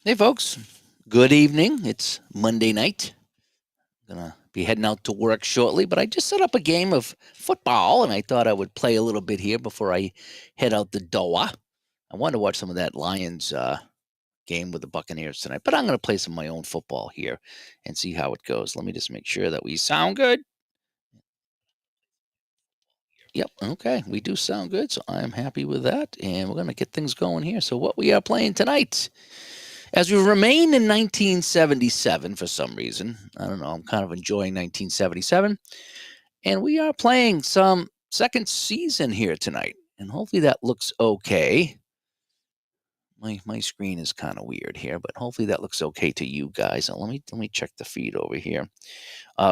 Hey, folks. Good evening. It's Monday night. Gonna be heading out to work shortly, but I just set up a game of football, and I thought I would play a little bit here before I head out the door. I wanted to watch some of that Lions game with the Buccaneers tonight, but I'm gonna play some of my own football here and see how it goes. Let me just make sure that we sound good. Yep. Okay. We do sound good, so I'm happy with that, and we're gonna get things going here. So, what we are playing tonight? As we remain in 1977 for some reason, I don't know, I'm kind of enjoying 1977, and we are playing some second season here tonight, and hopefully that looks okay. My screen is kind of weird here, but hopefully that looks okay to you guys. And let me check the feed over here.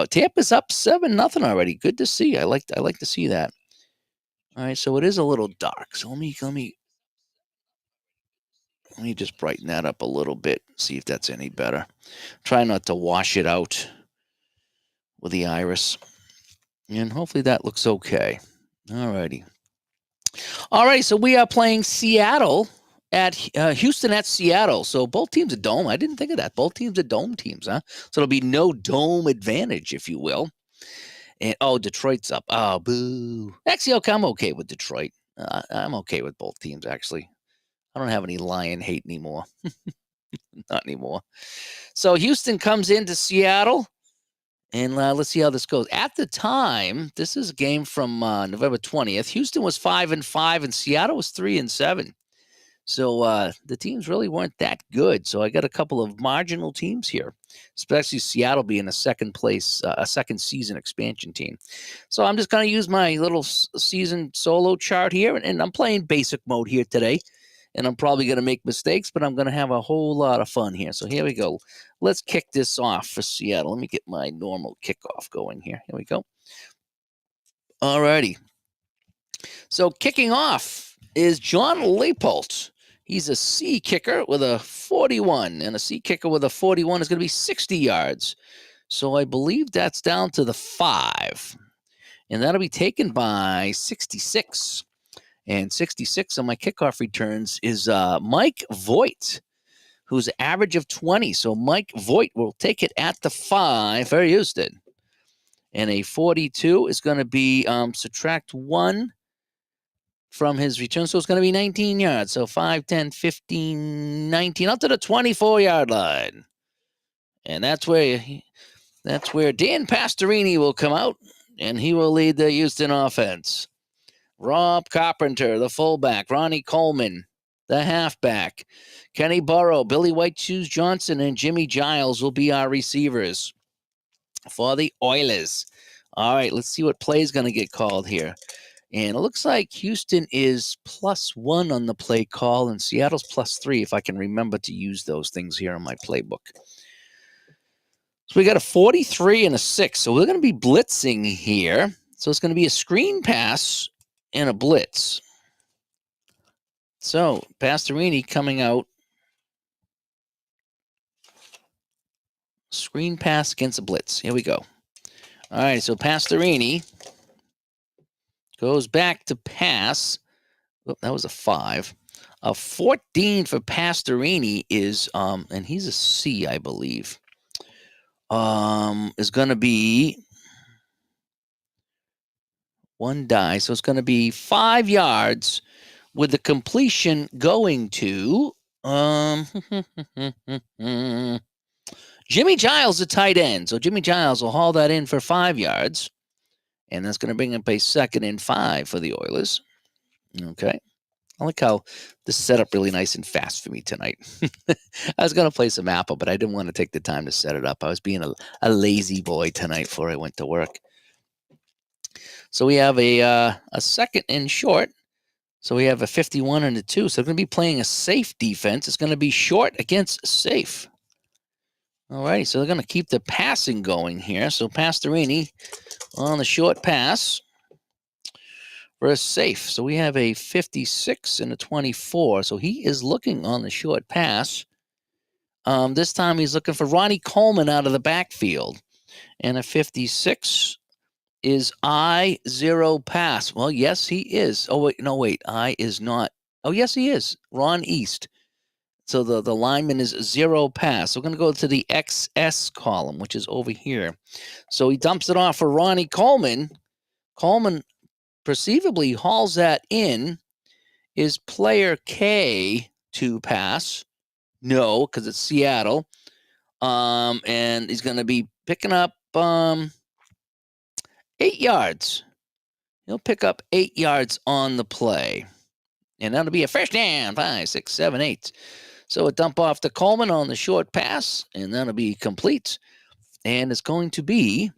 Tampa's up 7-0 already. Good to see. I like to see that. All right, so it is a little dark. So let me just brighten that up a little bit. See if that's any better. Try not to wash it out with the iris. And hopefully that looks okay. All righty. All right, so we are playing Seattle at Houston at Seattle. So both teams are dome. I didn't think of that. Both teams are dome teams, huh? So it'll be no dome advantage, if you will. And Detroit's up. Oh, boo. Actually, okay, I'm okay with Detroit. I'm okay with both teams, actually. I don't have any Lion hate anymore. Not anymore. So Houston comes into Seattle. And let's see how this goes. At the time, this is a game from November 20th. Houston was 5-5, and Seattle was 3-7. So the teams really weren't that good. So I got a couple of marginal teams here, especially Seattle being a second place, a second season expansion team. So I'm just going to use my little season solo chart here, and I'm playing basic mode here today. And I'm probably going to make mistakes, but I'm going to have a whole lot of fun here. So here we go. Let's kick this off for Seattle. Let me get my normal kickoff going here. Here we go. All righty. So kicking off is John Leopold. He's a C kicker with a 41, and a C kicker with a 41 is going to be 60 yards. So I believe that's down to the 5, and that'll be taken by 66. And 66 on my kickoff returns is Mike Voigt, who's an average of 20. So Mike Voigt will take it at the 5 for Houston. And a 42 is going to be subtract 1 from his return. So it's going to be 19 yards. So 5, 10, 15, 19, up to the 24-yard line. And that's where Dan Pastorini will come out, and he will lead the Houston offense. Rob Carpenter, the fullback. Ronnie Coleman, the halfback. Kenny Burrow, Billy White Shoes Johnson, and Jimmy Giles will be our receivers for the Oilers. All right, let's see what play is going to get called here. And it looks like Houston is +1 on the play call, and Seattle's +3, if I can remember to use those things here on my playbook. So we got a 43 and a 6. So we're going to be blitzing here. So it's going to be a screen pass and a blitz. So Pastorini coming out. Screen pass against a blitz. Here we go. All right, so Pastorini goes back to pass. Oh, that was a 5. A 14 for Pastorini is, and he's a C, I believe, is going to be 1 die. So it's going to be 5 yards with the completion going to Jimmy Giles, the tight end. So Jimmy Giles will haul that in for 5 yards. And that's going to bring up a 2nd and 5 for the Oilers. Okay. I like how this is set up really nice and fast for me tonight. I was going to play some Apple, but I didn't want to take the time to set it up. I was being a lazy boy tonight before I went to work. So we have a 2nd and short. So we have a 51 and a 2. So they're going to be playing a safe defense. It's going to be short against safe. All right, so they're going to keep the passing going here. So Pastorini on the short pass for a safe. So we have a 56 and a 24. So he is looking on the short pass. This time he's looking for Ronnie Coleman out of the backfield. And a 56 is I-0 pass. Well, yes, he is. Oh, wait, no, wait. I is not. Oh, yes, he is. Ron East. So the lineman is 0 pass. So we're going to go to the XS column, which is over here. So he dumps it off for Ronnie Coleman. Coleman perceivably hauls that in. Is player K to pass? No, because it's Seattle. And he's going to be picking up 8 yards. He'll pick up 8 yards on the play. And that'll be a first down, 5, 6, 7, 8. So a dump off to Coleman on the short pass, and that'll be complete. And it's going to be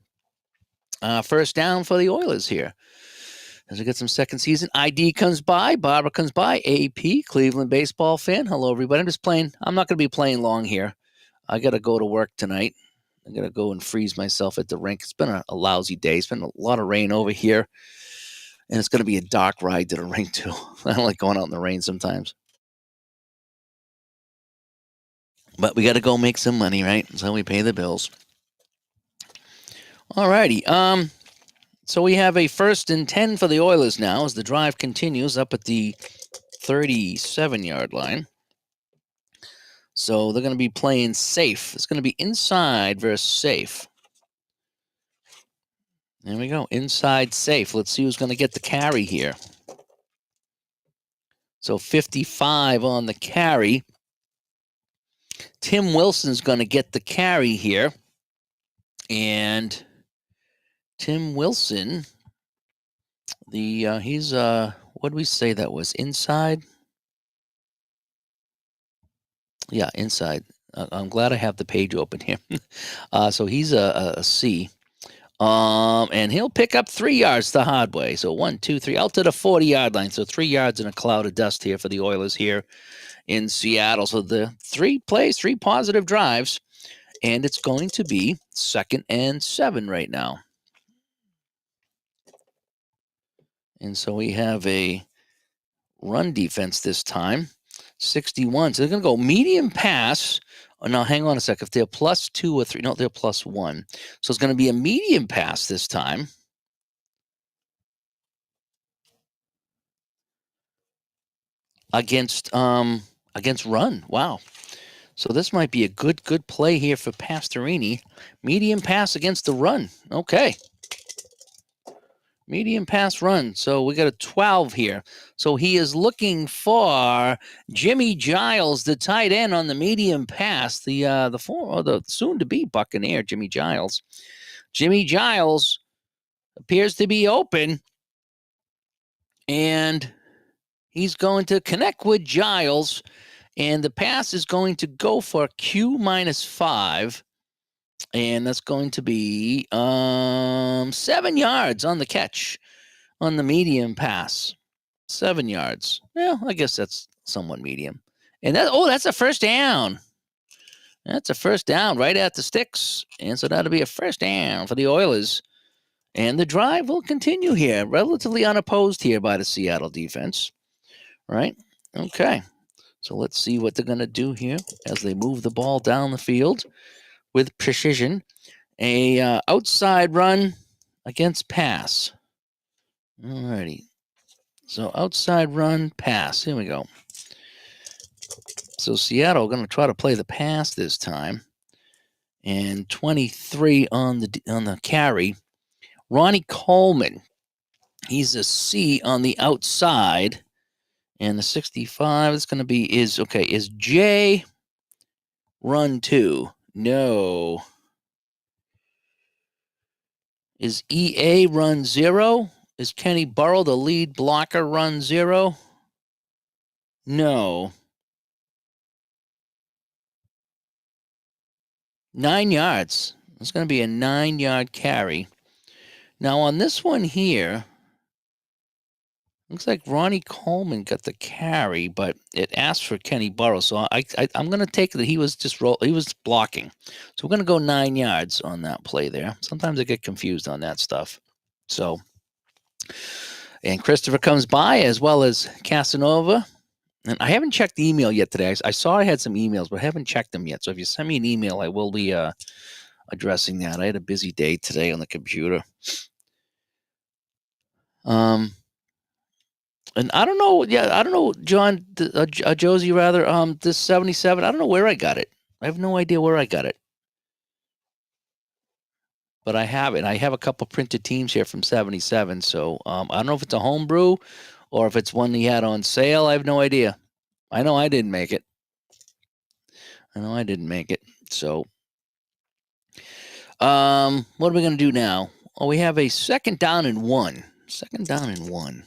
first down for the Oilers here. As we get some second season, ID comes by, Barbara comes by, AP, Cleveland baseball fan. Hello, everybody. I'm not going to be playing long here. I got to go to work tonight. I got to go and freeze myself at the rink. It's been a lousy day. It's been a lot of rain over here. And it's going to be a dark ride to the rink, too. I don't like going out in the rain sometimes. But we got to go make some money, right? That's how we pay the bills. All righty. So we have a 1st and 10 for the Oilers now as the drive continues up at the 37-yard line. So they're going to be playing safe. It's going to be inside versus safe. There we go. Inside safe. Let's see who's going to get the carry here. So 55 on the carry. Tim Wilson's going to get the carry here. And Tim Wilson, he's what did we say that was? Inside? Yeah, inside. I'm glad I have the page open here. So he's a C. And he'll pick up 3 yards the hard way. So 1, 2, 3, out to the 40-yard line. So 3 yards in a cloud of dust here for the Oilers here in Seattle. So the 3 plays, 3 positive drives, and it's going to be 2nd and 7 right now. And so we have a run defense this time, 61. So they're going to go medium pass. Oh, now, hang on a sec. If they're +2 or 3, no, they're +1. So it's going to be a medium pass this time. Against run. Wow. So this might be a good play here for Pastorini. Medium pass against the run. Okay. Medium pass run. So we got a 12 here. So he is looking for Jimmy Giles, the tight end on the medium pass. The soon-to-be Buccaneer, Jimmy Giles. Jimmy Giles appears to be open, and he's going to connect with Giles, and the pass is going to go for Q -5. And that's going to be 7 yards on the catch on the medium pass. 7 yards. Well, I guess that's somewhat medium. And that's a first down. That's a first down right at the sticks. And so that'll be a first down for the Oilers. And the drive will continue here, relatively unopposed here by the Seattle defense. Right? Okay. So let's see what they're going to do here as they move the ball down the field with precision. A outside run against pass. Alrighty. So outside run, pass. Here we go. So Seattle going to try to play the pass this time. And 23 on the carry. Ronnie Coleman. He's a C on the outside. And the 65 is going to be is J run 2. No. Is EA run 0? Is Kenny Burrow, the lead blocker, run 0? No. 9 yards. It's going to be a 9-yard carry. Now, on this one here, looks like Ronnie Coleman got the carry, but it asked for Kenny Burrow. So I'm going to take that he was blocking. So we're going to go 9 yards on that play there. Sometimes I get confused on that stuff. So, and Christopher comes by as well as Casanova. And I haven't checked the email yet today. I saw I had some emails, but I haven't checked them yet. So if you send me an email, I will be addressing that. I had a busy day today on the computer. And I don't know. Yeah, I don't know, John, Josie, rather. This 77. I don't know where I got it. I have no idea where I got it, but I have it. I have a couple printed teams here from 77. So I don't know if it's a homebrew or if it's one he had on sale. I have no idea. I know I didn't make it. I know I didn't make it. So, what are we going to do now? Oh, we have a second down and one. Second down and one.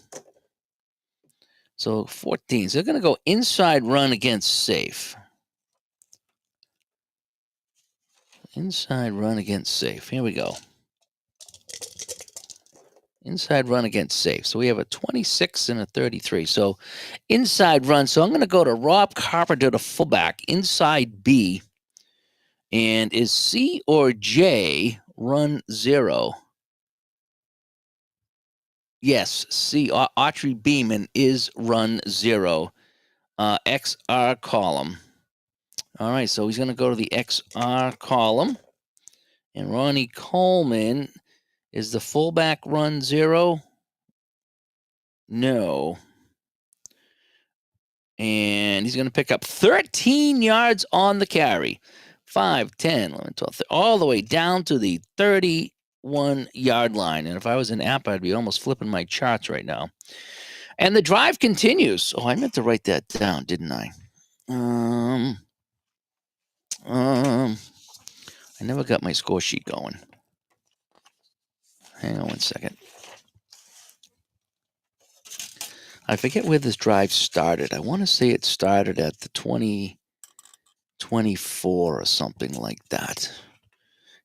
So 14. So they're going to go inside run against safe. Inside run against safe. Here we go. Inside run against safe. So we have a 26 and a 33. So inside run. So I'm going to go to Rob Carpenter, the fullback, inside B. And is C or J run 0? Yes, C. Autry Beeman is run 0. XR column. All right, so he's going to go to the XR column. And Ronnie Coleman is the fullback run 0? No. And he's going to pick up 13 yards on the carry. 5, 10, 11, 12, all the way down to the 31-yard line. And if I was an app, I'd be almost flipping my charts right now. And the drive continues. Oh, I meant to write that down, didn't I? I never got my score sheet going. Hang on one second. I forget where this drive started. I want to say it started at the 24 or something like that.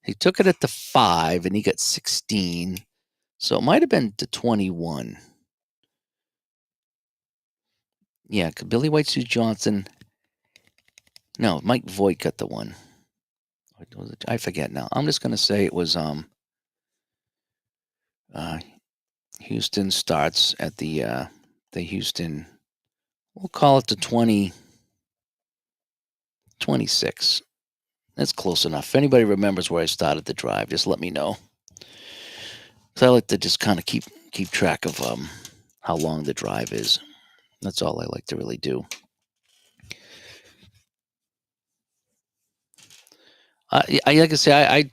He took it at the 5 and he got 16. So it might have been to 21. Yeah, Billy White, Sue Johnson. No, Mike Voigt got the one. I forget now. I'm just going to say it was Houston starts at the Houston. We'll call it the 26. That's close enough. If anybody remembers where I started the drive, just let me know. So I like to just kind of keep track of how long the drive is. That's all I like to really do. Like I say,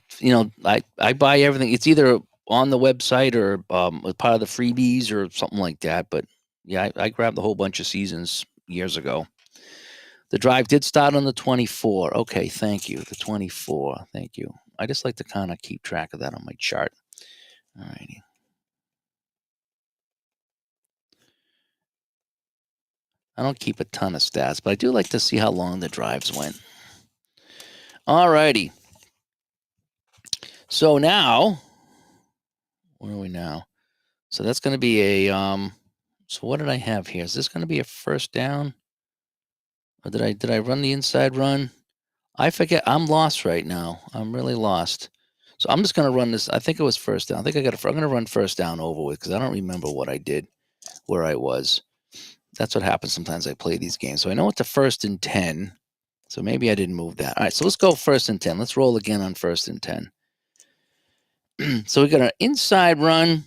I buy everything. It's either on the website or as part of the freebies or something like that. But yeah, I grabbed a whole bunch of seasons years ago. The drive did start on the 24. Okay, thank you. The 24. Thank you. I just like to kind of keep track of that on my chart. All righty. I don't keep a ton of stats, but I do like to see how long the drives went. All righty. So now, where are we now? So that's going to be a so what did I have here? Is this going to be a first down? Or did I run the inside run? I forget. I'm lost right now. I'm really lost. So I'm just going to run this. I think it was first down. I think I'm going to run first down over with because I don't remember what I did, where I was. That's what happens sometimes I play these games. So I know it's a 1st and 10. So maybe I didn't move that. All right, so let's go 1st and 10. Let's roll again on 1st and 10. So we got an inside run,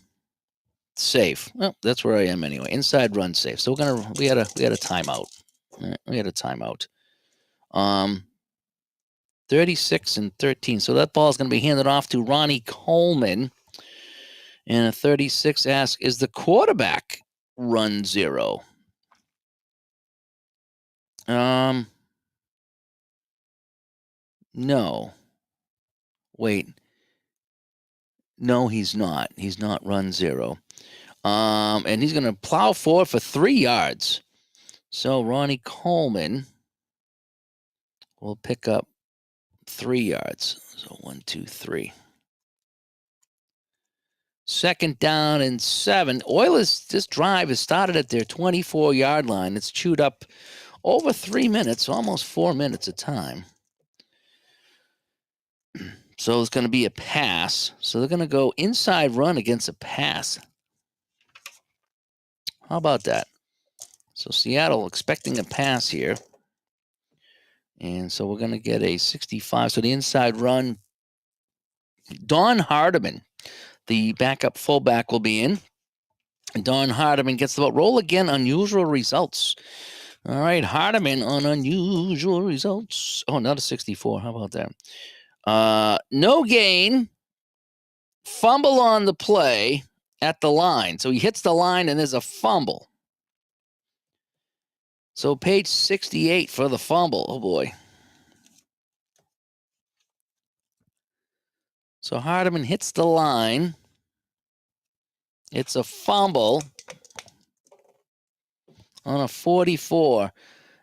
safe. Well, that's where I am anyway. Inside run, safe. So we had a timeout. Right, we had a timeout. 36 and 13. So that ball is going to be handed off to Ronnie Coleman. And a 36 asks, is the quarterback run 0? No. Wait. No, he's not. He's not run 0. And he's going to plow forward for 3 yards. So Ronnie Coleman will pick up 3 yards. So 1, 2, 3. Second down and 7. Oilers, this drive has started at their 24-yard line. It's chewed up over 3 minutes, almost 4 minutes of time. So it's going to be a pass. So they're going to go inside run against a pass. How about that? So Seattle expecting a pass here. And so we're going to get a 65. So the inside run, Don Hardiman, the backup fullback, will be in. Don Hardiman gets the vote. Roll again, unusual results. All right, Hardiman on unusual results. Oh, another 64. How about that? No gain, fumble on the play at the line. So he hits the line and there's a fumble. So page 68 for the fumble. Oh, boy. So Hardiman hits the line. It's a fumble on a 44.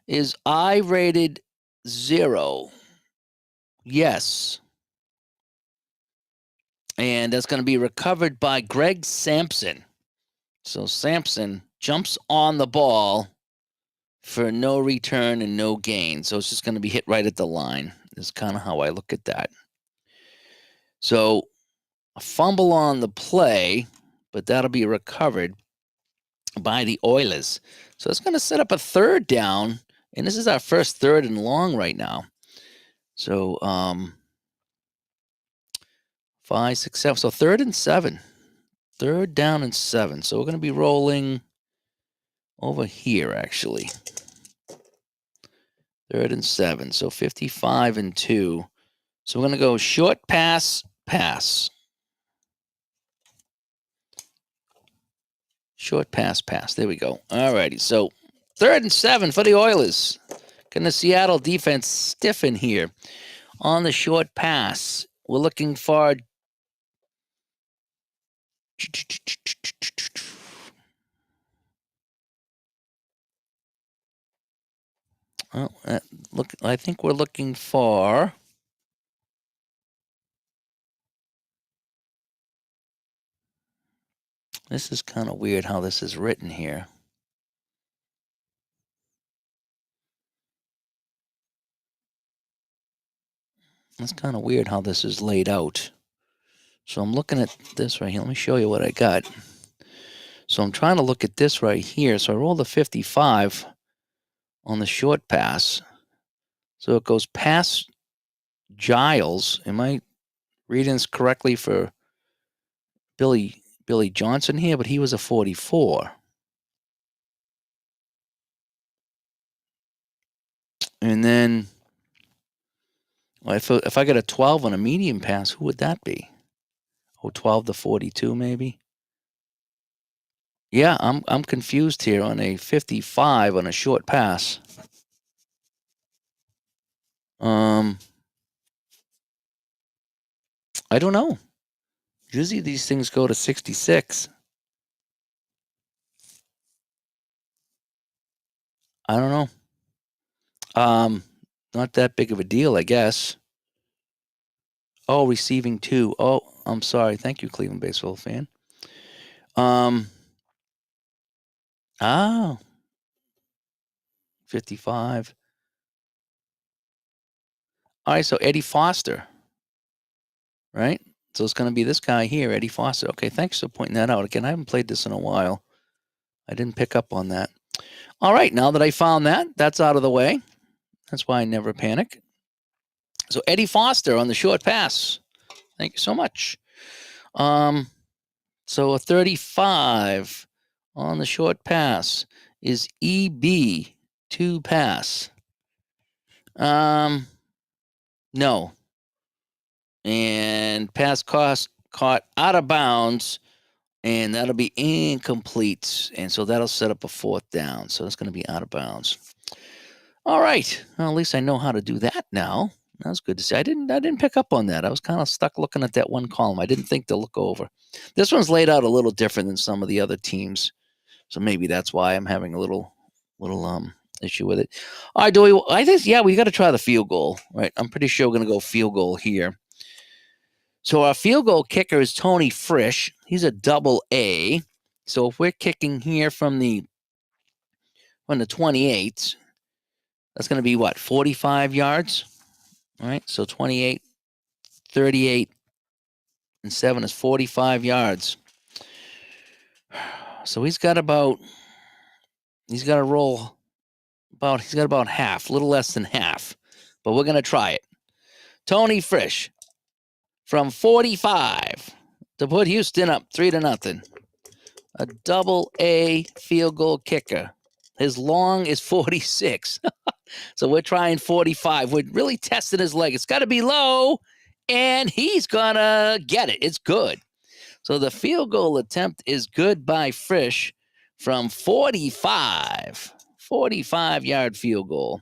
Is I rated 0? Yes. And that's going to be recovered by Greg Sampson. So Sampson jumps on the ball for no return and no gain. So it's just going to be hit right at the line. Is kind of how I look at that. So a fumble on the play, but that'll be recovered by the Oilers. So it's going to set up a third down, and this is our first third and long right now. So 5, 6, 7. So 3rd and 7. 3rd down and 7. So we're going to be rolling over here, actually. 3rd and 7. So 55 and 2. So we're going to go short pass, pass. Short pass, pass. There we go. All righty. So 3rd and 7 for the Oilers. Can the Seattle defense stiffen here on the short pass? We're looking for well, look. I think we're looking for this is kind of weird how this is written here. It's kind of weird how this is laid out. So I'm looking at this right here. Let me show you what I got. So I'm trying to look at this right here. So I roll the 55 on the short pass. So it goes past Giles. Am I reading this correctly for Billy Johnson here? But he was a 44. And then if I get a 12 on a medium pass, who would that be? Oh, 12 to 42 maybe? Yeah, I'm confused here on a 55 on a short pass. I don't know. Usually these things go to 66. I don't know. Not that big of a deal, I guess. Oh, receiving 2. Oh, I'm sorry. Thank you, Cleveland baseball fan. Oh, 55. All right, so Eddie Foster, right? So it's going to be this guy here, Eddie Foster. Okay, thanks for pointing that out. Again, I haven't played this in a while. I didn't pick up on that. All right, now that I found that, that's out of the way. That's why I never panic. So Eddie Foster on the short pass. Thank you so much. So a 35 on the short pass is EB 2 pass. No. And pass caught out of bounds, and that'll be incomplete. And so that'll set up a 4th down. So it's going to be out of bounds. All right. Well, at least I know how to do that now. That's good to see. I didn't pick up on that. I was kind of stuck looking at that one column. I didn't think to look over. This one's laid out a little different than some of the other teams. So maybe that's why I'm having a little issue with it. All right, I think we got to try the field goal, right? I'm pretty sure we're going to go field goal here. So our field goal kicker is Tony Frisch. He's a double A. So if we're kicking here from the 28, that's going to be what, 45 yards? All right, so 28, 38, and 7 is 45 yards. So he's got about half, a little less than half. But we're going to try it. Tony Frisch from 45 to put Houston up 3-0. a double A field goal kicker. His long is 46. So we're trying 45. We're really testing his leg. It's got to be low, and he's going to get it. It's good. So the field goal attempt is good by Frisch from 45. 45-yard field goal.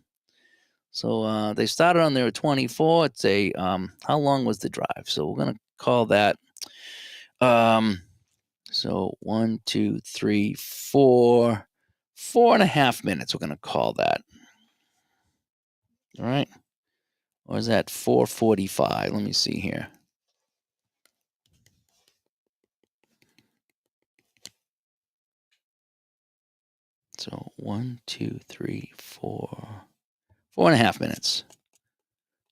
So they started on their 24. It's a how long was the drive? So we're gonna call that. So 1, 2, 3, 4, 4.5 minutes. We're gonna call that. All right. Or is that 4:45? Let me see here. So 1, 2, 3, 4, 4.5 minutes.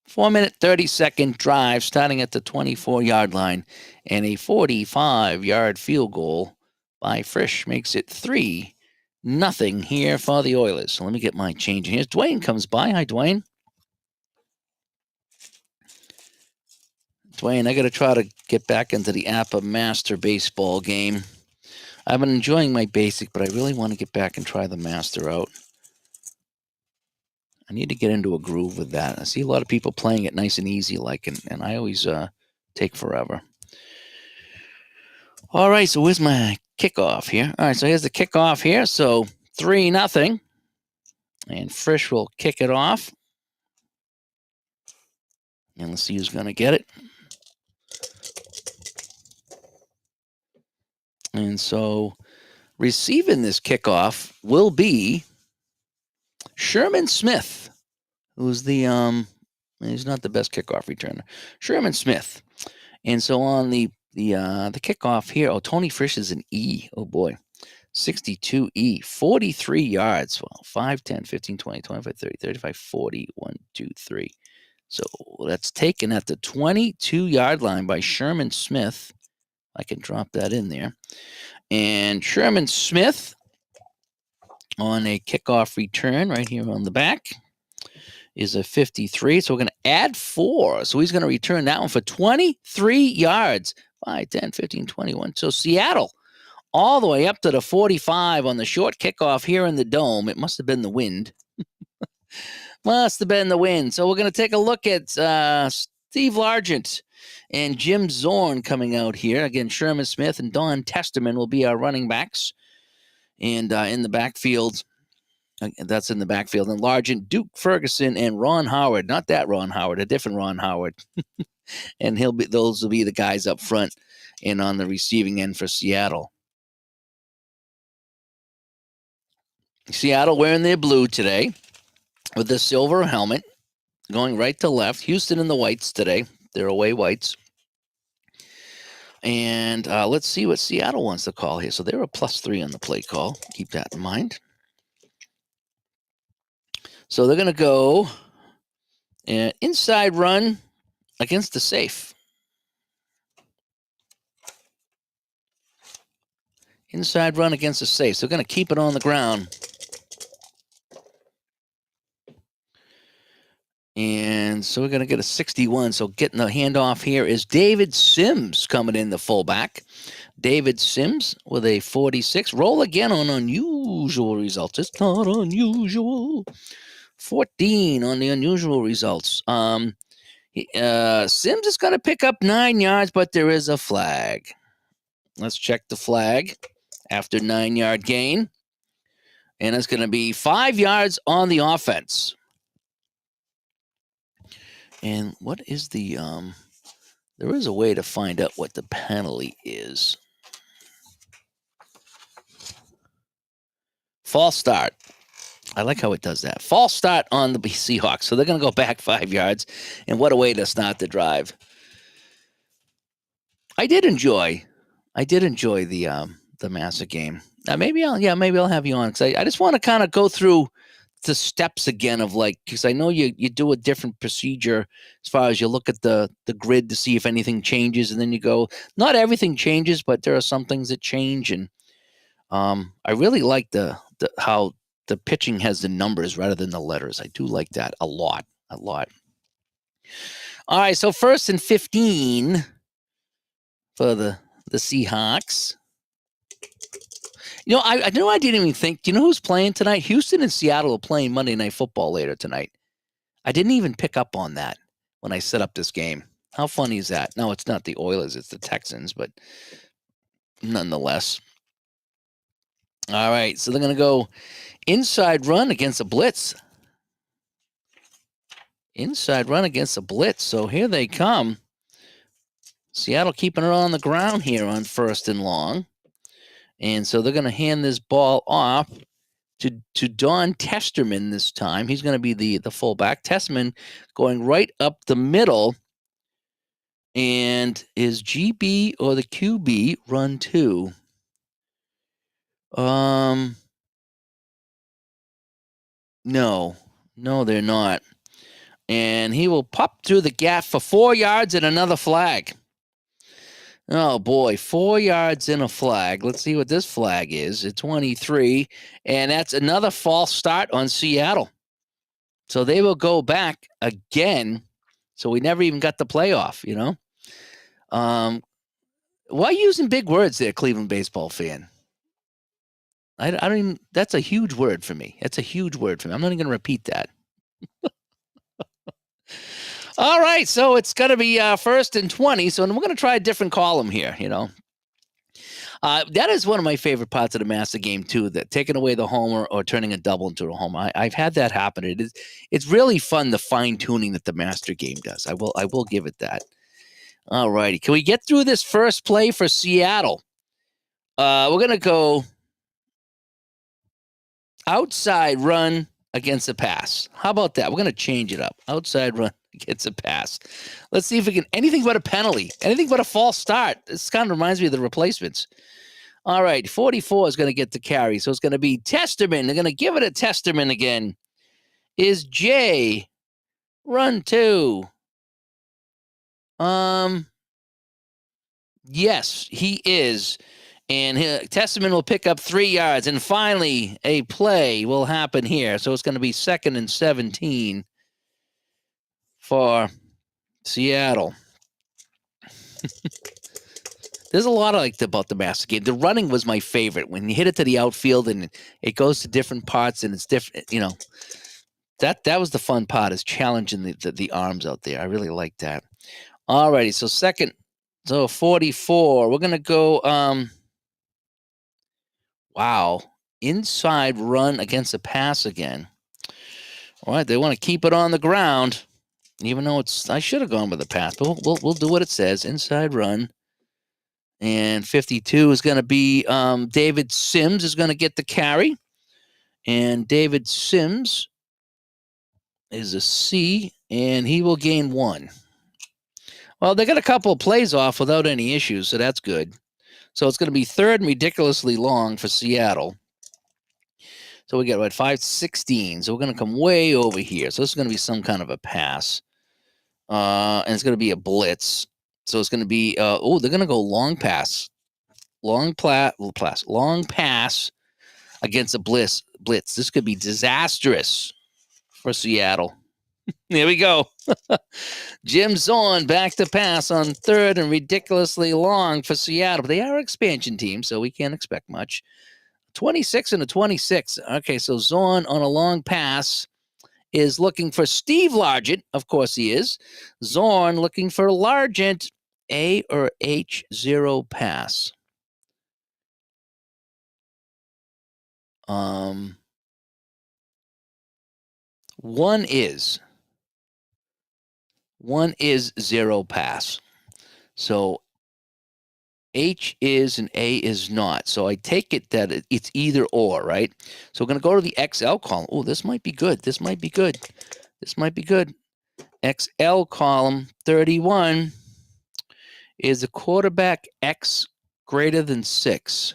4-minute, 30-second drive starting at the 24-yard line, and a 45-yard field goal by Frisch makes it 3-0 here for the Oilers. So let me get my change in here. Dwayne comes by. Hi, Dwayne. Dwayne, I got to try to get back into the APA Master baseball game. I've been enjoying my basic, but I really want to get back and try the Master out. I need to get into a groove with that. I see a lot of people playing it nice and easy, and I always take forever. All right, so where's my kickoff here? All right, so here's the kickoff here. So 3-0, and Frisch will kick it off. And let's see who's going to get it. And so receiving this kickoff will be Sherman Smith, who's the he's not the best kickoff returner. Sherman Smith. And so on the kickoff here, Tony Frisch is an E. Oh boy. 62E, 43 yards. Well, 5, 10, 15, 20, 25, 30, 35, 40, 1, 2, 3. So that's taken at the 22-yard line by Sherman Smith. I can drop that in there. And Sherman Smith on a kickoff return right here on the back is a 53. So we're going to add 4. So he's going to return that one for 23 yards. 5, 10, 15, 21. So Seattle all the way up to the 45 on the short kickoff here in the Dome. It must have been the wind. Must have been the wind. So we're going to take a look at Steve Largent and Jim Zorn coming out here. Again, Sherman Smith and Don Testerman will be our running backs. And in the backfield, that's in the backfield. And Largent, Duke Ferguson, and Ron Howard. Not that Ron Howard, a different Ron Howard. And those will be the guys up front and on the receiving end for Seattle. Seattle wearing their blue today with the silver helmet going right to left. Houston in the whites today. They're away whites. And let's see what Seattle wants to call here. So they're a +3 on the play call. Keep that in mind. So they're going to go an inside run against the safe. Inside run against the safe. So they're going to keep it on the ground. And so we're going to get a 61. So getting the handoff here is David Sims coming in, the fullback. David Sims with a 46. Roll again on unusual results. It's not unusual. 14 on the unusual results. Sims is going to pick up 9 yards, but there is a flag. Let's check the flag after 9-yard gain. And it's going to be 5 yards on the offense. And what is the there is a way to find out what the penalty is. False start. I like how it does that. False start on the Seahawks. So they're going to go back 5 yards. And what a way to start the drive. I did enjoy the Massa game. Maybe I'll have you on, because I just want to kind of go through the steps again of, like, because I know you do a different procedure as far as you look at the grid to see if anything changes, and then you go, not everything changes, but there are some things that change. And I really like the how the pitching has the numbers rather than the letters. I do like that a lot. All right, so 1st and 15 for the Seahawks. I know I didn't even think. Do you know who's playing tonight? Houston and Seattle are playing Monday Night Football later tonight. I didn't even pick up on that when I set up this game. How funny is that? No, it's not the Oilers, it's the Texans, but nonetheless. All right, so they're going to go inside run against a blitz. Inside run against a blitz. So here they come. Seattle keeping it on the ground here on 1st and long. And so they're going to hand this ball off to Don Testerman this time. He's going to be the fullback. Testerman going right up the middle. And is GB or the QB run 2? No, they're not. And he will pop through the gap for 4 yards and another flag. Oh boy, 4 yards and a flag. Let's see what this flag is. It's 23, and that's another false start on Seattle. So they will go back again. So we never even got the playoff, Why using big words there, Cleveland baseball fan? I don't even, that's a huge word for me. That's a huge word for me. I'm not even going to repeat that. All right, so it's going to be 1st and 20. So we're going to try a different column here, That is one of my favorite parts of the Master game, too, that taking away the homer or turning a double into a homer. I've had that happen. It's really fun, the fine-tuning that the Master game does. I will give it that. All righty. Can we get through this first play for Seattle? We're going to go outside run against a pass. How about that? We're going to change it up. Outside run against a pass. Let's see if we can, anything but a penalty, anything but a false start. This kind of reminds me of the replacements. All right, 44 is going to get the carry. So it's going to be Testerman. They're going to give it a Testerman again. Is Jay run 2? Yes, he is. And Testerman will pick up 3 yards. And finally, a play will happen here. So it's going to be 2nd and 17 for Seattle. There's a lot about the Master game. The running was my favorite. When you hit it to the outfield and it goes to different parts and it's different, that was the fun part, is challenging the arms out there. I really like that. All righty, so 44. We're going to go, wow, inside run against a pass again. All right, they want to keep it on the ground, even though I should have gone with the pass, but we'll do what it says, inside run. And 52 is going to be David Sims is going to get the carry. And David Sims is a C, and he will gain 1. Well, they got a couple of plays off without any issues, so that's good. So it's going to be 3rd and ridiculously long for Seattle. So we got 5-16. So we're going to come way over here. So this is going to be some kind of a pass. And it's going to be a blitz. So it's going to be, they're going to go long pass. Long pass against a blitz. This could be disastrous for Seattle. Here we go. Jim Zorn back to pass on 3rd and ridiculously long for Seattle. But they are an expansion team, so we can't expect much. 26 and a 26. Okay, so Zorn on a long pass is looking for Steve Largent. Of course he is. Zorn looking for Largent. A or H, 0 pass. One is 0 pass. So H is and A is not. So I take it that it's either or, right? So we're going to go to the XL column. Oh, this might be good. This might be good. XL column 31 is a quarterback X greater than 6.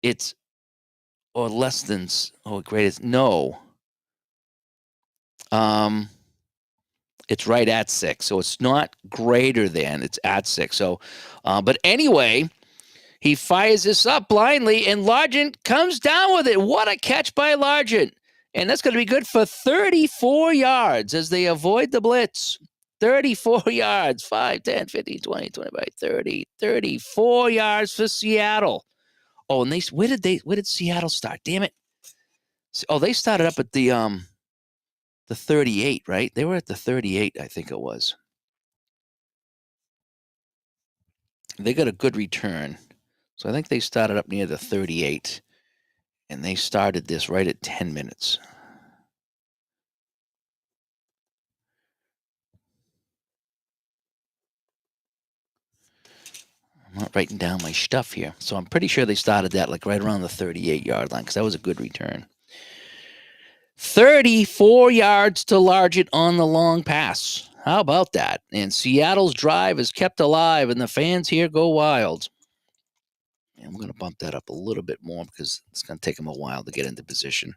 It's or less than greater. No. It's right at 6. So it's not greater than, it's at 6. So, but anyway, he fires this up blindly and Largent comes down with it. What a catch by Largent. And that's going to be good for 34 yards as they avoid the blitz. 34 yards, 5, 10, 15, 20, 25, 30, 34 yards for Seattle. Oh, and where did Seattle start? Damn it. Oh, they started up at the 38, right? They were at the 38, I think it was. They got a good return. So I think they started up near the 38, and they started this right at 10 minutes. I'm not writing down my stuff here. So I'm pretty sure they started that like right around the 38-yard line because that was a good return. 34 yards to Largent on the long pass. How about that? And Seattle's drive is kept alive, and the fans here go wild. And I'm going to bump that up a little bit more because it's going to take them a while to get into position.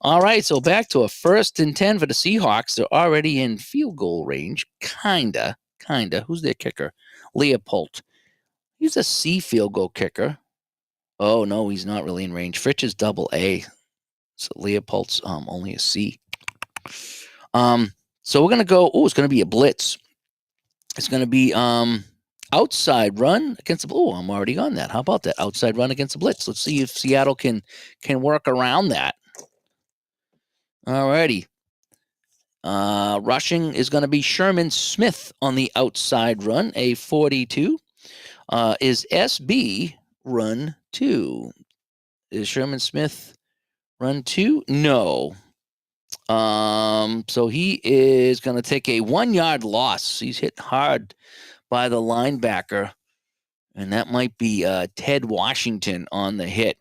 All right, so back to a 1st and 10 for the Seahawks. They're already in field goal range. Kinda. Who's their kicker? Leopold. He's a C field goal kicker. Oh, no, he's not really in range. Fritch is double A. So Leopold's only a C. So we're going to go, it's going to be a blitz. It's going to be outside run against the I'm already on that. How about that? Outside run against the blitz. Let's see if Seattle can work around that. All righty. Rushing is going to be Sherman Smith on the outside run, a 42. Is SB run 2? Is Sherman Smith run 2? No. So he is going to take a 1-yard loss. He's hit hard by the linebacker, and that might be Ted Washington on the hit.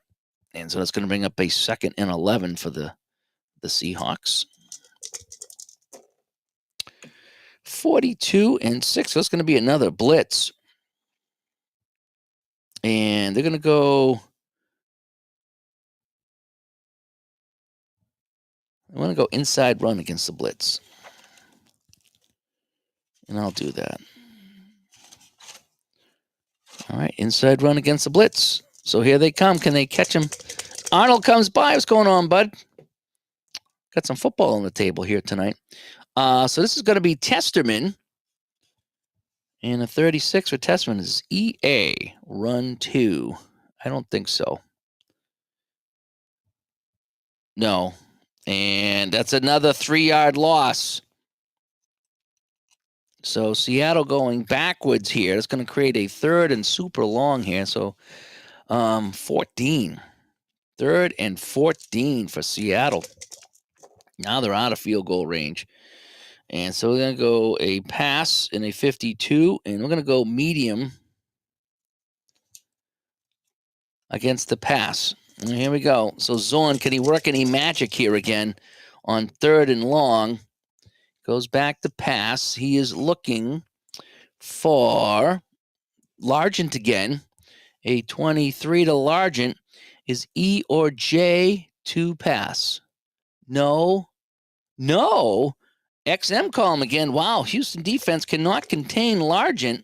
And so that's going to bring up a 2nd and 11 for the Seahawks. 42 and 6. So it's going to be another blitz. And they're going to go. I want to go inside run against the blitz. And I'll do that. All right, inside run against the blitz. So here they come. Can they catch him? Arnold comes by. What's going on, bud? Got some football on the table here tonight. So this is going to be Testerman. And a 36 for Testerman is EA, run 2. I don't think so. No. And that's another 3-yard loss. So Seattle going backwards here. That's going to create a 3rd and super long here. So 14. 3rd and 14 for Seattle. Now they're out of field goal range. And so we're going to go a pass in a 52. And we're going to go medium against the pass. And here we go. So Zorn, can he work any magic here again on 3rd and long? Goes back to pass. He is looking for Largent again. A 23 to Largent. Is E or J to pass? No. XM call him again. Wow, Houston defense cannot contain Largent.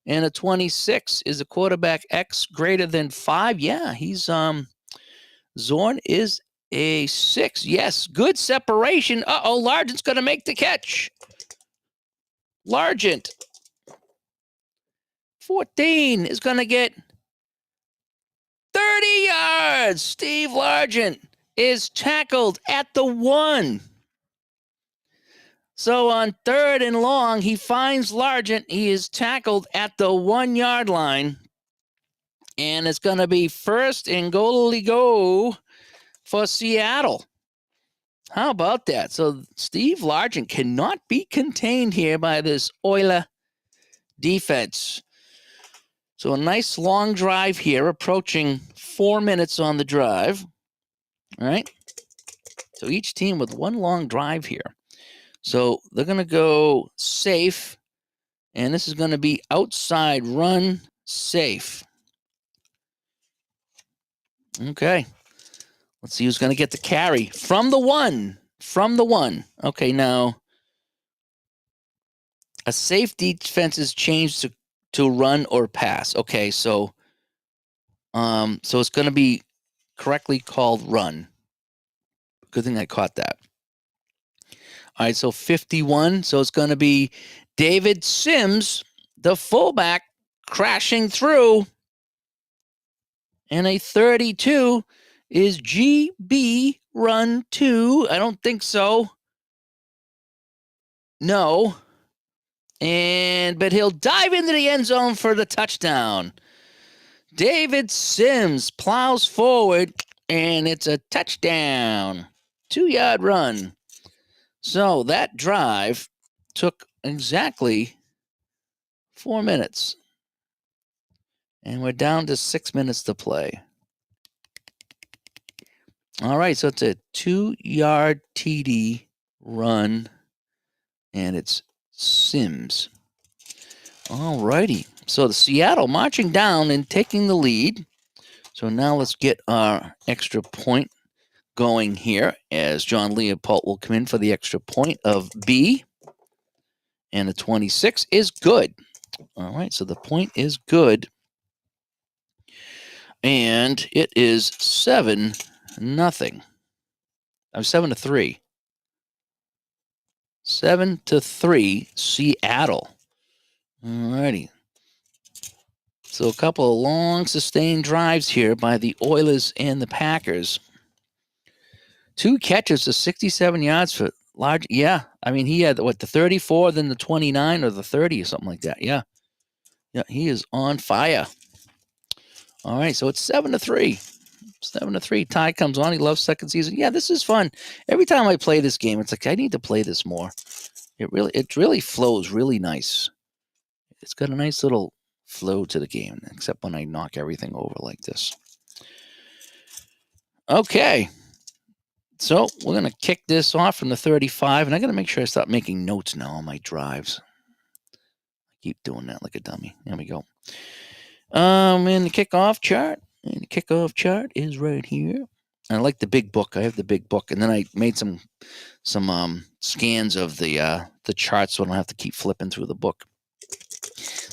And a 26 is a quarterback X greater than 5. Yeah, he's Zorn is a 6. Yes, good separation. Largent's going to make the catch. Largent. 14 is going to get 30 yards. Steve Largent is tackled at the 1. So on 3rd and long, he finds Largent. He is tackled at the 1-yard line. And it's going to be 1st and goalie go for Seattle. How about that? So Steve Largent cannot be contained here by this Oiler defense. So a nice long drive here, approaching 4 minutes on the drive. All right. So each team with one long drive here. So they're going to go safe, and this is going to be outside run safe. Okay. Let's see who's going to get the carry from the 1. Okay, now a safe defense is changed to run or pass. Okay, so it's going to be correctly called run. Good thing I caught that. All right, so 51. So it's going to be David Sims, the fullback, crashing through. And a 32 is GB run 2. I don't think so. No. But he'll dive into the end zone for the touchdown. David Sims plows forward, and it's a touchdown. 2-yard run. So that drive took exactly 4 minutes. And we're down to 6 minutes to play. All right, so it's a 2-yard TD run, and it's Sims. All righty. So the Seattle marching down and taking the lead. So now let's get our extra point going here as John Leopold will come in for the extra point of B. And the 26 is good. All right, so the point is good. And it is 7-0. I'm 7-3. 7-3, Seattle. All righty. So a couple of long sustained drives here by the Oilers and the Packers. 2 catches to 67 yards for large. Yeah, I mean, he had, the 34, then the 29 or the 30 or something like that. Yeah, he is on fire. All right, so it's 7-3. 7-3. Ty comes on. He loves second season. Yeah, this is fun. Every time I play this game, it's like I need to play this more. It really flows really nice. It's got a nice little flow to the game, except when I knock everything over like this. Okay. So we're going to kick this off from the 35, and I got to make sure I stop making notes now on my drives. I keep doing that like a dummy. There we go. And the kickoff chart. And the kickoff chart is right here. And I like the big book. I have the big book, and then I made some scans of the charts, so I don't have to keep flipping through the book.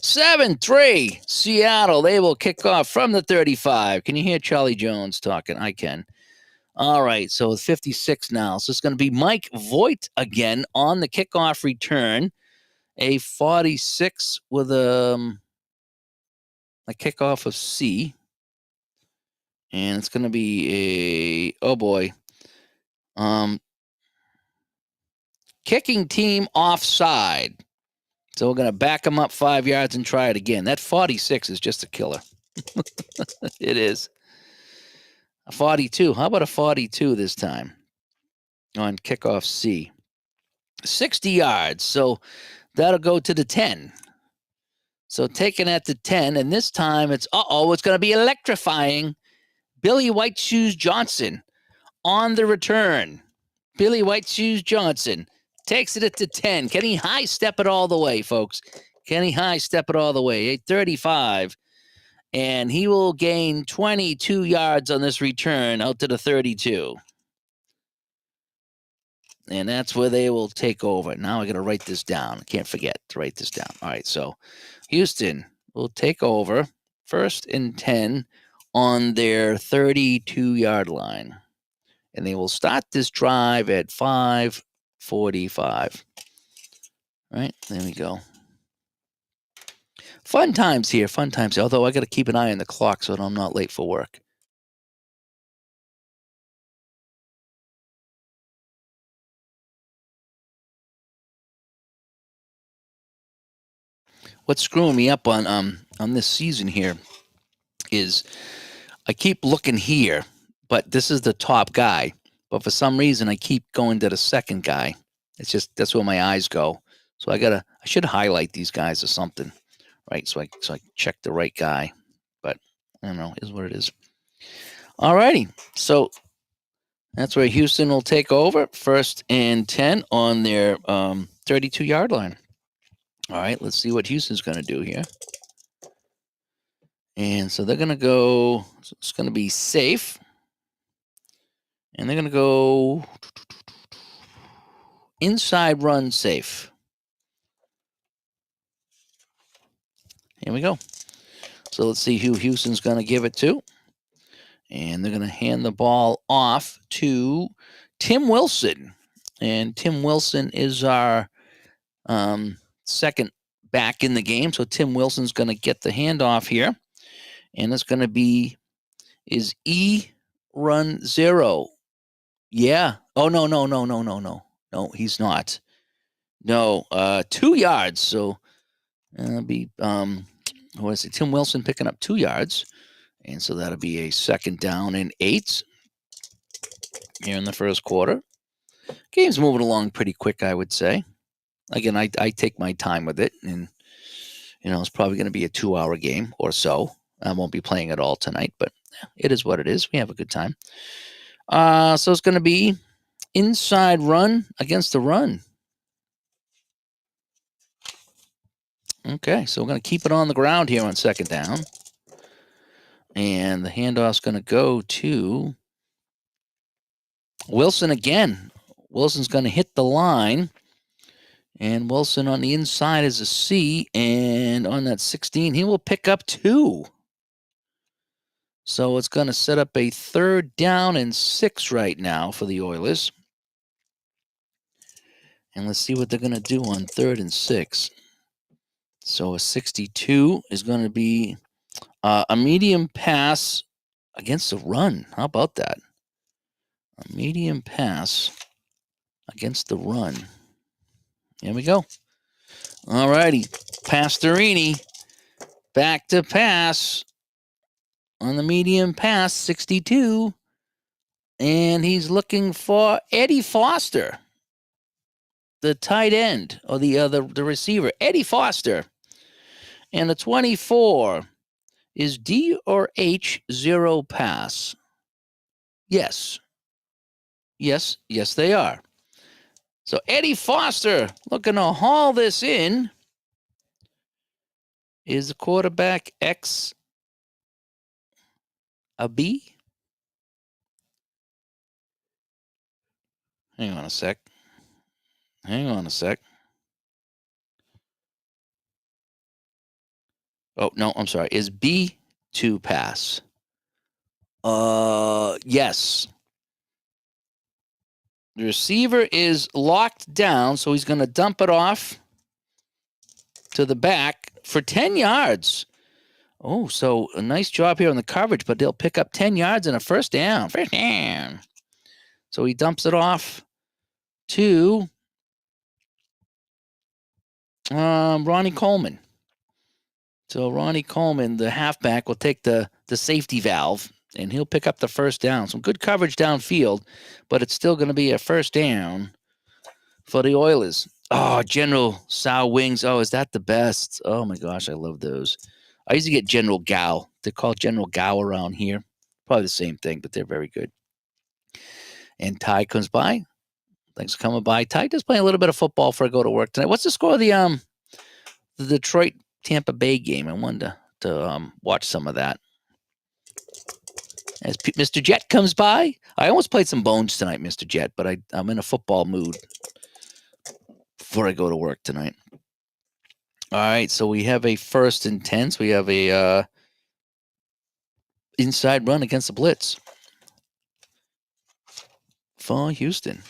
7-3, Seattle. They will kick off from the 35. Can you hear Charlie Jones talking? I can. All right, so 56 now. So it's going to be Mike Voigt again on the kickoff return. A 46 with a kickoff of C. And it's going to be oh boy, kicking team offside. So we're going to back them up 5 yards and try it again. That 46 is just a killer. It is. A 42. How about a 42 this time on kickoff C? 60 yards. So that'll go to the 10. So taking at the 10, and this time it's it's going to be electrifying. Billy White Shoes Johnson on the return. Billy White Shoes Johnson takes it at the 10. Can he high step it all the way, folks? Can he high step it all the way? 35. And he will gain 22 yards on this return out to the 32. And that's where they will take over. Now I got to write this down. I can't forget to write this down. All right, so Houston will take over 1st and 10 on their 32-yard line. And they will start this drive at 5:45. All right, there we go. Fun times here, although I got to keep an eye on the clock so that I'm not late for work. What's screwing me up on this season here is I keep looking here, but this is the top guy. But for some reason, I keep going to the second guy. It's just that's where my eyes go. So I should highlight these guys or something, right? So I check the right guy. But I don't know, is what it is. All righty, so that's where Houston will take over 1st and 10 on their 32-yard line. All right, let's see what Houston's going to do here. And so they're going to go, it's going to be safe. And they're going to go inside run safe. Here we go. So let's see who Houston's going to give it to. And they're going to hand the ball off to Tim Wilson. And Tim Wilson is our second back in the game. So Tim Wilson's going to get the handoff here. And it's going to be Is E run 0? Yeah. Oh, no, no, no, no, no, no. No, he's not. No, 2 yards. So that'll be what is it? Tim Wilson picking up 2 yards. And so that'll be a 2nd down and 8 here in the first quarter. Game's moving along pretty quick, I would say. Again, I take my time with it, and it's probably going to be a 2-hour game or so. I won't be playing it all tonight, but it is what it is. We have a good time. So it's going to be inside run against the run. Okay, so we're going to keep it on the ground here on 2nd down. And the handoff's going to go to Wilson again. Wilson's going to hit the line. And Wilson on the inside is a C. And on that 16, he will pick up 2. So it's going to set up a 3rd down and 6 right now for the Oilers. And let's see what they're going to do on 3rd and 6. So a 62 is going to be a medium pass against the run. How about that? A medium pass against the run. Here we go. All righty. Pastorini back to pass on the medium pass, 62. And he's looking for Eddie Foster, the tight end, or the receiver, Eddie Foster. And the 24 is D or H 0 pass. Yes. Yes, they are. So Eddie Foster looking to haul this in. Is the quarterback X a B? Hang on a sec. Oh, no, I'm sorry. Is B 2 pass? Yes. The receiver is locked down, so he's going to dump it off to the back for 10 yards. Oh, so a nice job here on the coverage, but they'll pick up 10 yards and a 1st down. 1st down. So he dumps it off to Ronnie Coleman. So Ronnie Coleman, the halfback, will take the safety valve, and he'll pick up the 1st down. Some good coverage downfield, but it's still going to be a 1st down for the Oilers. Oh, General Sow wings. Oh, is that the best? Oh, my gosh, I love those. I used to get General Gao. They're called General Gao around here. Probably the same thing, but they're very good. And Ty comes by. Thanks for coming by. Ty just playing a little bit of football before I go to work tonight. What's the score of the Detroit Tampa Bay game? I wanted to watch some of that. As Mr. Jet comes by. I almost played some bones tonight, Mr. Jet, but I'm in a football mood before I go to work tonight. All right, so we have a 1st and 10. So we have a inside run against the blitz for Houston.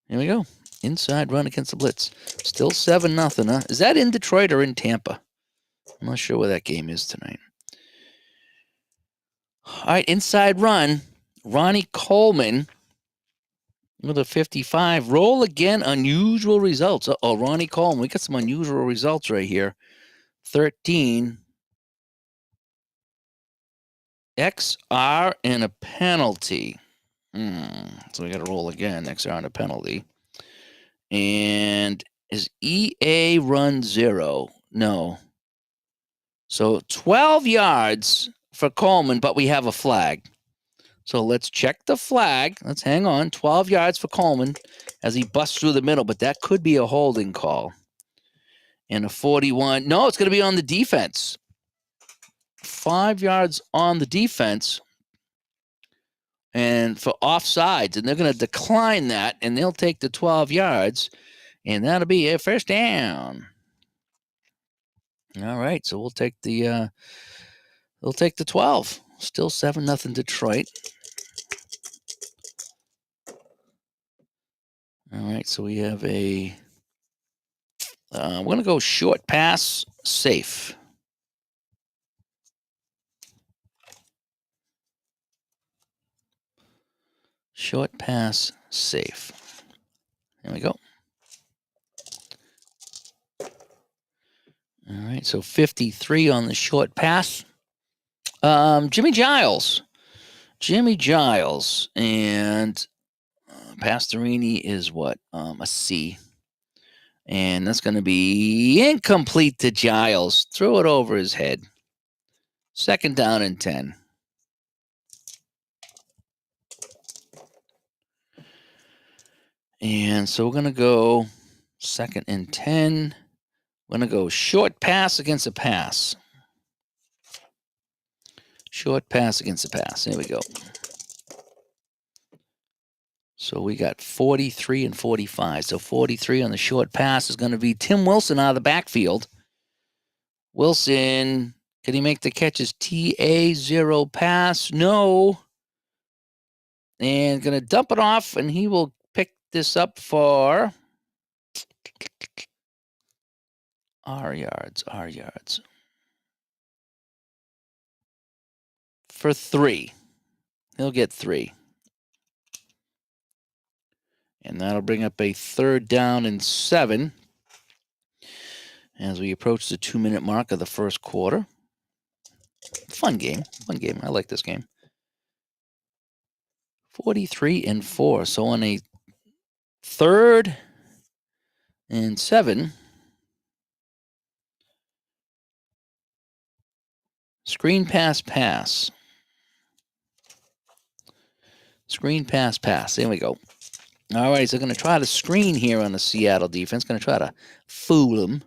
Here we go. Inside run against the blitz. Still 7-0, huh? Is that in Detroit or in Tampa? I'm not sure where that game is tonight. All right, inside run. Ronnie Coleman with a 55. Roll again, unusual results. Uh-oh, Ronnie Coleman. We got some unusual results right here. 13. XR and a penalty. So we got to roll again. XR and a penalty. And is EA run 0? No. So 12 yards for Coleman, but we have a flag. So let's check the flag. Let's hang on. 12 yards for Coleman as he busts through the middle, but that could be a holding call. And a 41. No, it's going to be on the defense. 5 yards on the defense. And for offsides, and they're going to decline that, and they'll take the 12 yards, and that'll be a 1st down. All right, so we'll take the 12. Still 7-0 Detroit. All right, so we have we're going to go short pass, safe. Short pass, safe. There we go. All right, so 53 on the short pass. Jimmy Giles. And Pastorini is what? A C. And that's going to be incomplete to Giles. Throw it over his head. 2nd down and 10. And so we're going to go 2nd and 10. We're going to go short pass against a pass. Short pass against a pass. There we go. So we got 43 and 45. So 43 on the short pass is going to be Tim Wilson out of the backfield. Wilson, can he make the catches? TA0 pass? No. And going to dump it off, and he will pick this up for our yards. For 3. He'll get 3. And that'll bring up a 3rd down and 7 as we approach the 2-minute mark of the first quarter. Fun game. I like this game. 43 and 4. So on a 3rd and 7, screen pass. Screen pass. There we go. All right, so going to try to screen here on the Seattle defense. Going to try to fool them.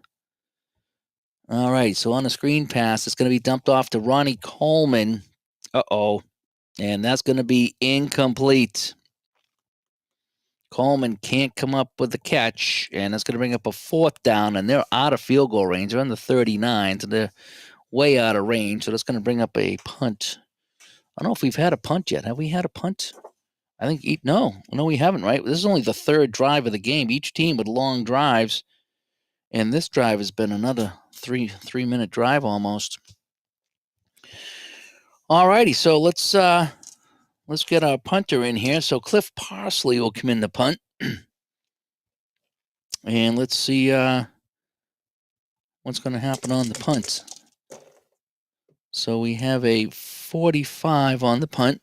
All right, so on the screen pass, it's going to be dumped off to Ronnie Coleman. Uh-oh. And that's going to be incomplete. Coleman can't come up with the catch, and that's going to bring up a 4th down, and they're out of field goal range. They're on the 39, so they're way out of range, so that's going to bring up a punt. I don't know if we've had a punt yet. Have we had a punt? I think no, we haven't, right? This is only the 3rd drive of the game. Each team with long drives, and this drive has been another 3-minute drive almost. All righty, so let's get our punter in here. So Cliff Parsley will come in to punt, and let's see what's going to happen on the punt. So we have a 45 on the punt.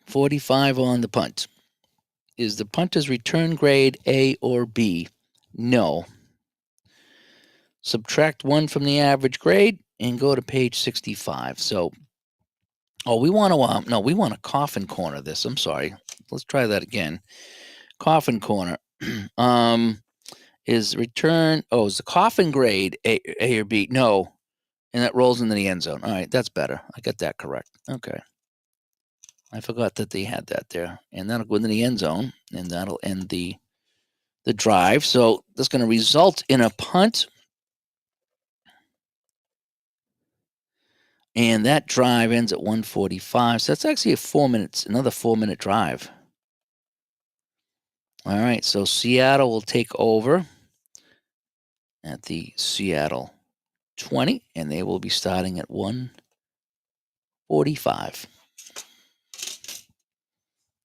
45 on the punt. Is the punter's return grade A or B? No. Subtract 1 from the average grade and go to page 65. So, we want to coffin corner this. I'm sorry. Let's try that again. Coffin corner. Is the coffin grade A or B? No. And that rolls into the end zone. All right, that's better. I got that correct. Okay. I forgot that they had that there. And that'll go into the end zone, and that'll end the drive. So that's going to result in a punt. And that drive ends at 1:45. So that's actually another 4-minute drive. All right, so Seattle will take over at the Seattle 20, and they will be starting at 1:45.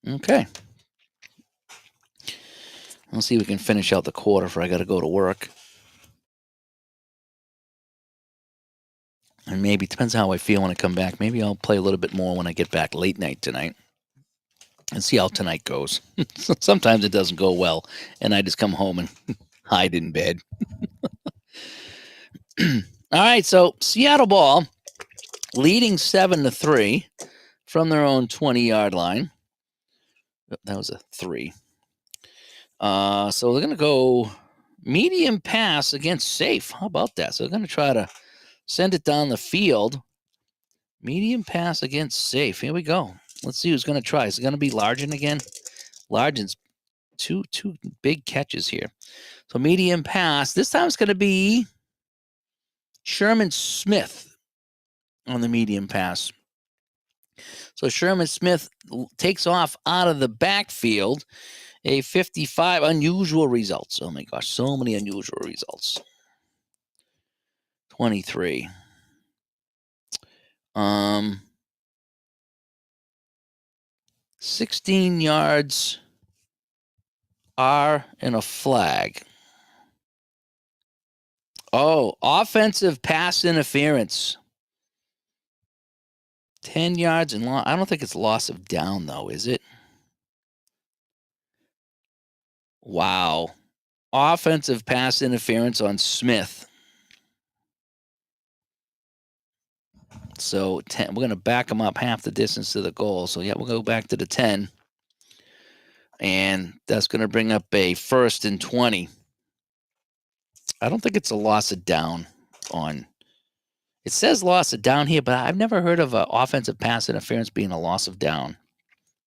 Okay. Let's see if we can finish out the quarter before I got to go to work. And maybe, it depends how I feel when I come back. Maybe I'll play a little bit more when I get back late night tonight and see how tonight goes. Sometimes it doesn't go well, and I just come home and hide in bed. All right, so Seattle ball leading 7-3 from their own 20-yard line. That was a 3. So they're going to go medium pass against safe. How about that? So they're going to try to send it down the field. Medium pass against safe. Here we go. Let's see who's going to try. Is it going to be Largent again? Largent's two big catches here. So medium pass. This time it's going to be Sherman Smith on the medium pass. So Sherman Smith takes off out of the backfield. A 55. Unusual results. Oh my gosh, so many unusual results. 23. 16 yards are in a flag. Oh, offensive pass interference. 10 yards and I don't think it's loss of down, though, is it? Wow. Offensive pass interference on Smith. So 10, we're going to back him up half the distance to the goal. So, yeah, we'll go back to the 10. And that's going to bring up a 1st and 20. I don't think it's a loss of down on. It says loss of down here, but I've never heard of an offensive pass interference being a loss of down.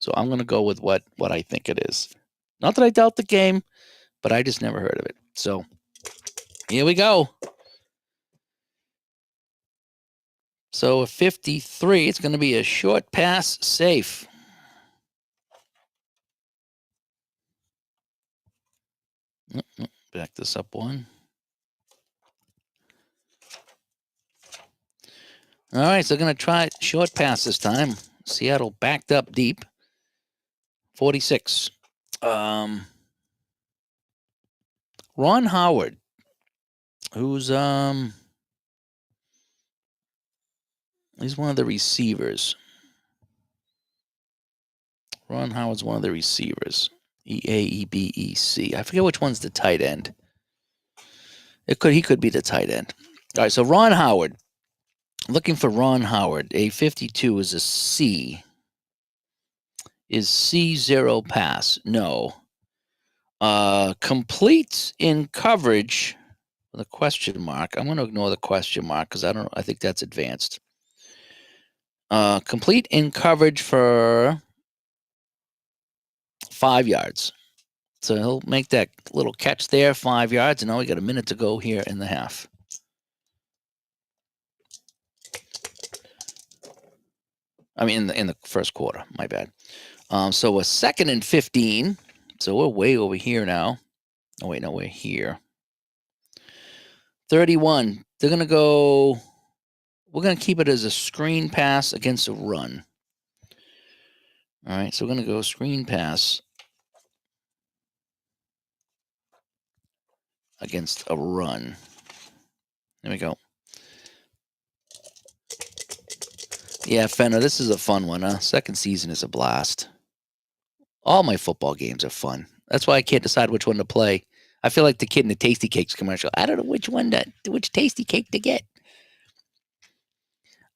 So I'm going to go with what I think it is. Not that I doubt the game, but I just never heard of it. So here we go. So a 53, it's going to be a short pass safe. Back this up one. All right, so going to try short pass this time. Seattle backed up deep. 46. Ron Howard, who's he's one of the receivers. Ron Howard's one of the receivers. Eaebec. I forget which one's the tight end. He could be the tight end. All right, so Ron Howard. Looking for Ron Howard. A 52 is a C. Is C0 pass? No. Complete in coverage with a question mark. I'm going to ignore the question mark because I think that's advanced. Complete in coverage for 5 yards. So he'll make that little catch there, 5 yards, and now we got a minute to go here in the half. I mean, in the first quarter. My bad. So a 2nd and 15. So we're way over here now. Oh wait, no, we're here. 31. They're gonna go. We're gonna keep it as a screen pass against a run. All right, so we're gonna go screen pass against a run. There we go. Yeah, Fenner, this is a fun one, huh? Second season is a blast. All my football games are fun. That's why I can't decide which one to play. I feel like the kid in the Tasty Cakes commercial. I don't know which Tasty Cake to get.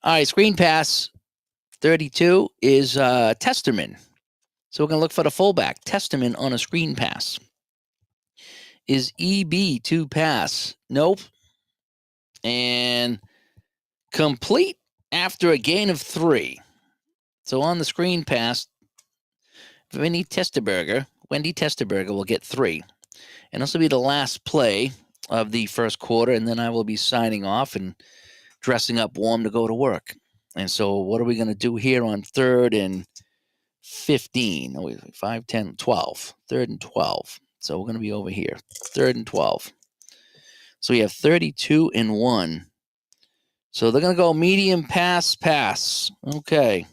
All right, screen pass. 32 is Testerman. So we're going to look for the fullback. Testerman on a screen pass. Is EB to pass? Nope. And complete after a gain of 3. So on the screen pass, Wendy Testerberger will get 3. And this will be the last play of the first quarter, and then I will be signing off and dressing up warm to go to work. And so what are we going to do here on 3rd and 15? Oh, 5, 10, 12. 3rd and 12. So we're going to be over here. 3rd and 12. So we have 32 and 1. So they're going to go medium pass. Okay.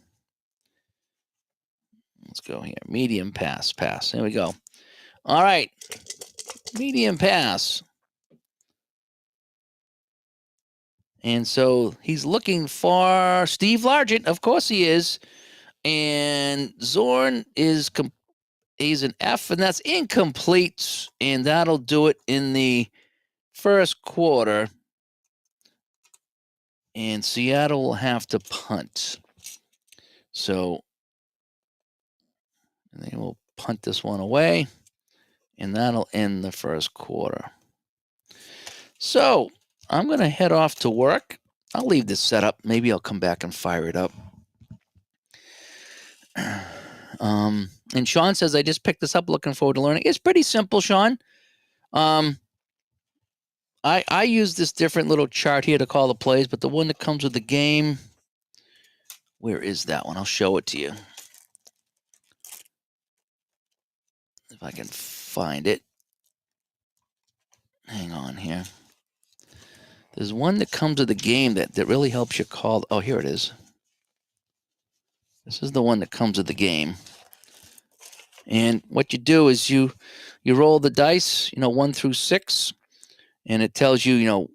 Let's go here. Medium pass. There we go. All right. Medium pass. And so he's looking for Steve Largent. Of course he is. And Zorn is he's an F, and that's incomplete. And that'll do it in the first quarter. And Seattle will have to punt. So they will punt this one away. And that'll end the first quarter. So I'm going to head off to work. I'll leave this set up. Maybe I'll come back and fire it up. And Sean says, I just picked this up. Looking forward to learning. It's pretty simple, Sean. I use this different little chart here to call the plays, but the one that comes with the game, where is that one? I'll show it to you. If I can find it. Hang on here. There's one that comes with the game that really helps you call. Oh, here it is. This is the one that comes with the game. And what you do is you roll the dice, 1 through 6, and it tells you,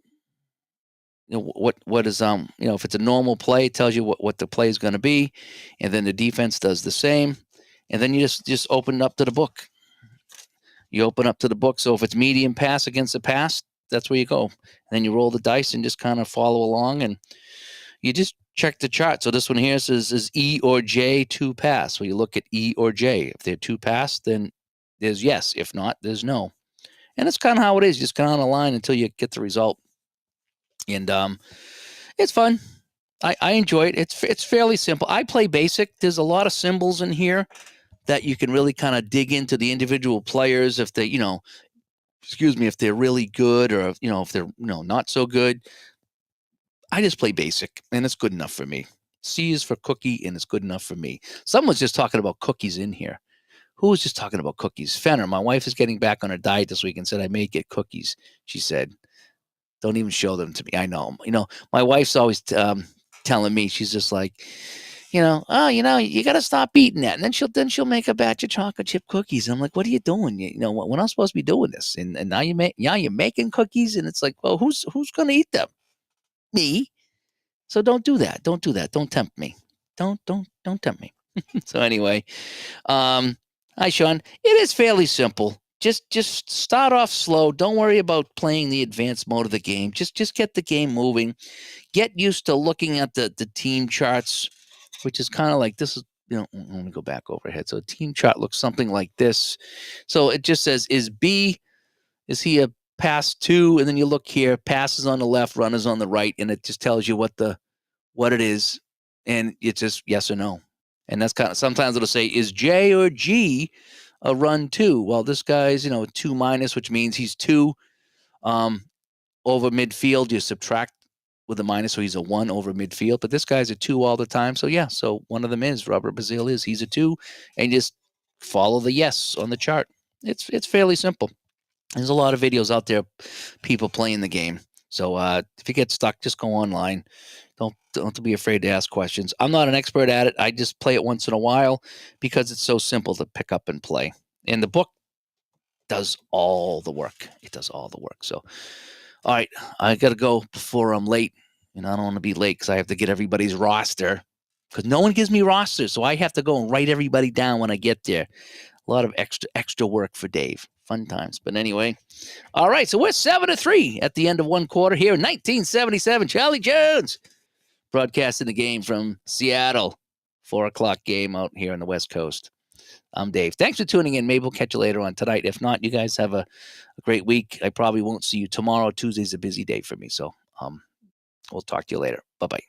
what is if it's a normal play, it tells you what the play is going to be, and then the defense does the same, and then you just open it up to the book. You open up to the book. So if it's medium pass against the pass, that's where you go. And then you roll the dice and just kind of follow along, and you just check the chart. So this one here says is E or J 2 pass. So you look at E or J. If they're 2 pass, then there's yes. If not, there's no. And that's kind of how it is. You just kind of on a line until you get the result. And it's fun. I enjoy it. It's fairly simple. I play basic. There's a lot of symbols in here that you can really kind of dig into the individual players if they, if they're really good or if they're not so good. I just play basic, and it's good enough for me. C is for cookie, and it's good enough for me. Someone's just talking about cookies in here. Who was just talking about cookies? Fenner, my wife is getting back on her diet this week and said I may get cookies. She said, "Don't even show them to me." I know. My wife's always telling me, she's just like, oh, you got to stop eating that. And then she'll make a batch of chocolate chip cookies. And I'm like, what are you doing? We're not supposed to be doing this. And now you're making cookies. And it's like, well, who's going to eat them? Me. So don't do that. Don't do that. Don't tempt me. Don't tempt me. So anyway, hi, Sean. It is fairly simple. Just start off slow. Don't worry about playing the advanced mode of the game. Just get the game moving. Get used to looking at the team charts, which is kind of like this is, let me go back overhead. So a team chart looks something like this. So it just says, is he a pass 2? And then you look here, passes on the left, runners on the right, and it just tells you what it is. And it's just yes or no. And that's kind of, sometimes it'll say, is J or G a run 2? Well, this guy's, 2 minus, which means he's 2 over midfield. You subtract with a minus, so he's a 1 over midfield. But this guy's a 2 all the time. So yeah, so one of them is Robert Bazile he's a 2, and just follow the yes on the chart. It's fairly simple. There's a lot of videos out there, people playing the game. So if you get stuck, just go online. Don't be afraid to ask questions. I'm not an expert at it. I just play it once in a while because it's so simple to pick up and play. And the book does all the work. It does all the work. So, all right, I got to go before I'm late. And I don't want to be late because I have to get everybody's roster because no one gives me rosters. So I have to go and write everybody down when I get there. A lot of extra work for Dave. Fun times. But anyway, all right, so we're 7-3 at the end of one quarter here in 1977. Charlie Jones broadcasting the game from Seattle. 4 o'clock game out here on the West Coast. I'm Dave. Thanks for tuning in. Maybe we'll catch you later on tonight. If not, you guys have a great week. I probably won't see you tomorrow. Tuesday's a busy day for me. So we'll talk to you later. Bye-bye.